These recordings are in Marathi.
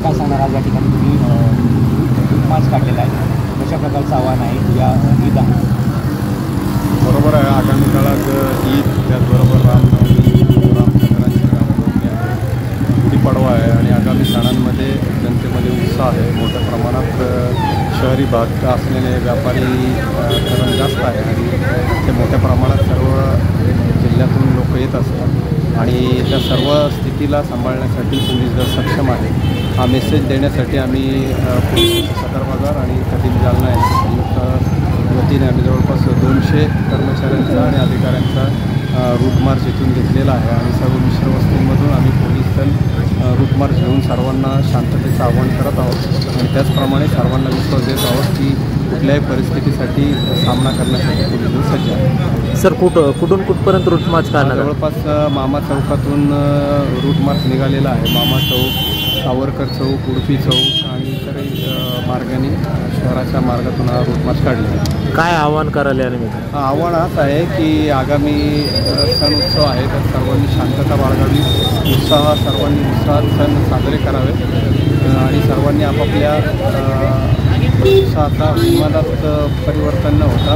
काय सांगणार आज या ठिकाणी तुम्ही मार्च काढलेला आहे, कशा प्रकारचं आव्हान आहे या ईद आहे? बरोबर आहे, आगामी काळात ईद, त्याचबरोबर रामनवमी, रामचंद्रांची रामनवमी आहे, गुढीपाडवा आहे आणि आगामी सणांमध्ये जनतेमध्ये उत्साह आहे. मोठ्या प्रमाणात शहरी भाग असलेले व्यापारी करण जास्त आहे आणि ते मोठ्या प्रमाणात सर्व जिल्ह्यातून लोक येत असतात आणि त्या सर्व स्थितीला सांभाळण्यासाठी पोलीस दल सक्षम आहे. हा मेसेज देण्यासाठी आम्ही पोलीस सदर बाजार आणि खदिम जालना यांच्या संयुक्त वतीने आम्ही जवळपास 200 कर्मचाऱ्यांचा आणि अधिकाऱ्यांचा रूट मार्च इथून घेतलेला आहे आणि सर्व मिश्र वस्तींमधून आम्ही पोलीस दल रूट मार्च घेऊन सर्वांना शांततेचं आवाहन करत आहोत आणि त्याचप्रमाणे सर्वांना विश्वास देत आहोत की कुठल्याही परिस्थितीसाठी सामना करण्यासाठी पोलीस दल सज्ज आहे. सर, कुठून कुठपर्यंत रूट मार्च करणार? जवळपास मामा चौकातून रूट मार्च निघालेला आहे. मामा चौक, सावरकर चौक, उडपी चौक आणि इतरही मार्गाने शहराच्या मार्गातून हा रूट मार्च काढलेला आहे. काय आव्हान करायला यानिमित्त? आव्हान असं आहे की आगामी सण उत्सव आहे तर सर्वांनी शांतता बाळगावी, सर्वांनी उत्साहात सण साजरे करावे आणि सर्वांनी आपापल्या उत्साहाचा उन्मादात परिवर्तन न होता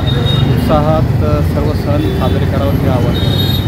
उत्साहात सर्व सण साजरे करावे हे आव्हान.